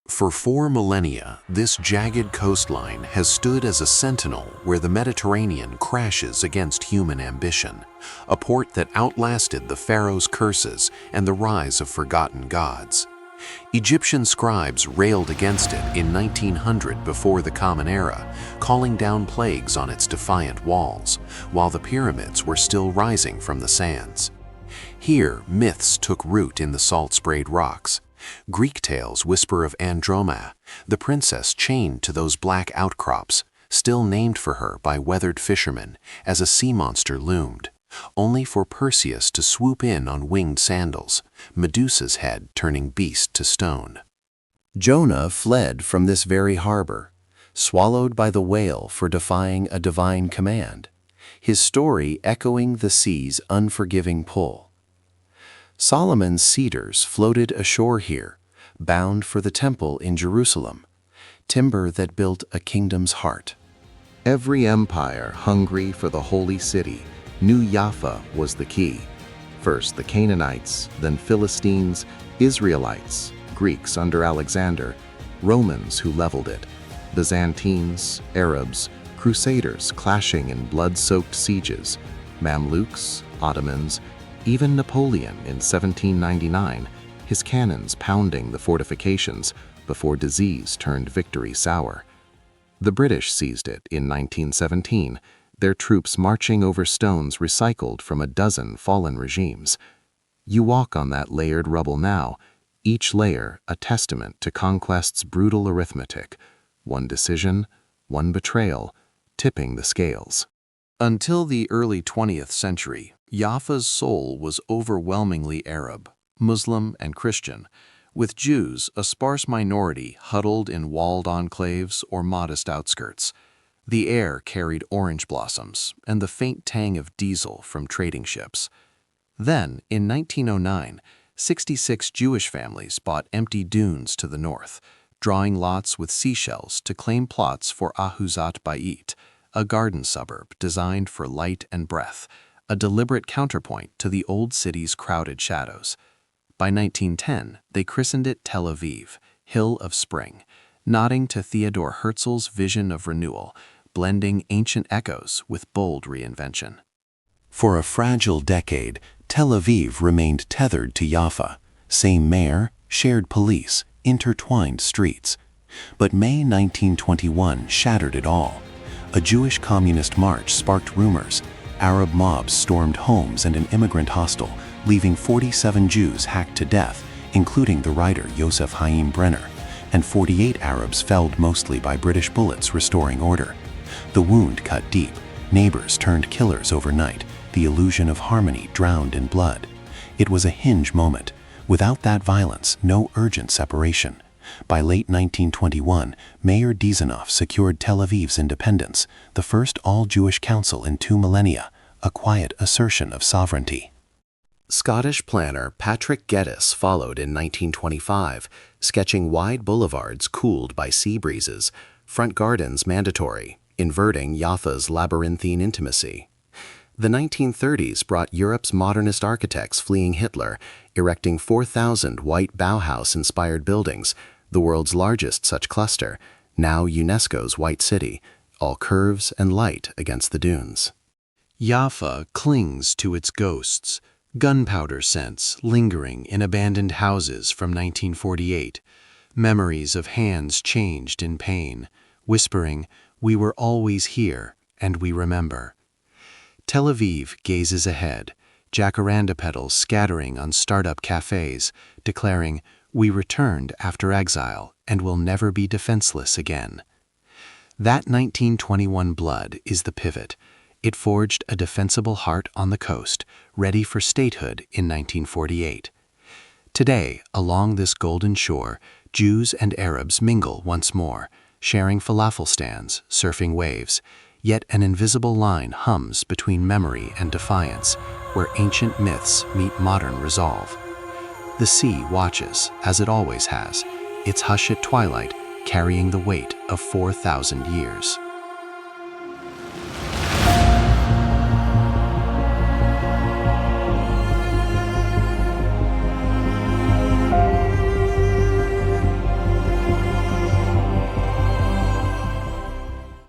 For 4 millennia, this jagged coastline has stood as a sentinel where the Mediterranean crashes against human ambition, a port that outlasted the pharaoh's curses and the rise of forgotten gods. Egyptian scribes railed against it in 1900 before the Common Era, calling down plagues on its defiant walls, while the pyramids were still rising from the sands. Here, myths took root in the salt-sprayed rocks. Greek tales whisper of Andromeda, the princess chained to those black outcrops, still named for her by weathered fishermen, as a sea monster loomed, only for Perseus to swoop in on winged sandals, Medusa's head turning beast to stone. Jonah fled from this very harbor, swallowed by the whale for defying a divine command, his story echoing the sea's unforgiving pull. Solomon's cedars floated ashore here, bound for the temple in Jerusalem, timber that built a kingdom's heart. Every empire hungry for the holy city knew Jaffa was the key. First the Canaanites, then Philistines, Israelites, Greeks under Alexander, Romans who leveled it, Byzantines, Arabs, Crusaders clashing in blood-soaked sieges, Mamluks, Ottomans, even Napoleon in 1799, his cannons pounding the fortifications before disease turned victory sour. The British seized it in 1917, their troops marching over stones recycled from a dozen fallen regimes. You walk on that layered rubble now, each layer a testament to conquest's brutal arithmetic, one decision, one betrayal, tipping the scales. Until the early 20th century, Jaffa's soul was overwhelmingly Arab, Muslim, and Christian, with Jews, a sparse minority, huddled in walled enclaves or modest outskirts. The air carried orange blossoms and the faint tang of diesel from trading ships. Then, in 1909, 66 Jewish families bought empty dunes to the north, drawing lots with seashells to claim plots for Ahuzat Bait, a garden suburb designed for light and breath, a deliberate counterpoint to the old city's crowded shadows. By 1910, they christened it Tel Aviv, Hill of Spring, nodding to Theodore Herzl's vision of renewal, blending ancient echoes with bold reinvention. For a fragile decade, Tel Aviv remained tethered to Jaffa, same mayor, shared police, intertwined streets. But May 1921 shattered it all. A Jewish communist march sparked rumors. Arab mobs stormed homes and an immigrant hostel, leaving 47 Jews hacked to death, including the writer Yosef Haim Brenner, and 48 Arabs felled mostly by British bullets restoring order. The wound cut deep. Neighbors turned killers overnight, the illusion of harmony drowned in blood. It was a hinge moment. Without that violence, no urgent separation. By late 1921, Mayor Dizanoff secured Tel Aviv's independence, the first all-Jewish council in 2 millennia, a quiet assertion of sovereignty. Scottish planner Patrick Geddes followed in 1925, sketching wide boulevards cooled by sea breezes, front gardens mandatory, inverting Jaffa's labyrinthine intimacy. The 1930s brought Europe's modernist architects fleeing Hitler, erecting 4,000 white Bauhaus-inspired buildings, the world's largest such cluster, now UNESCO's White City, all curves and light against the dunes. Jaffa clings to its ghosts, gunpowder scents lingering in abandoned houses from 1948, memories of hands changed in pain, whispering, "We were always here, and we remember." Tel Aviv gazes ahead, jacaranda petals scattering on startup cafes, declaring, "We returned after exile and will never be defenseless again." That 1921 blood is the pivot. It forged a defensible heart on the coast, ready for statehood in 1948. Today, along this golden shore, Jews and Arabs mingle once more, sharing falafel stands, surfing waves, yet an invisible line hums between memory and defiance, where ancient myths meet modern resolve. The sea watches, as it always has, its hush at twilight carrying the weight of 4,000 years.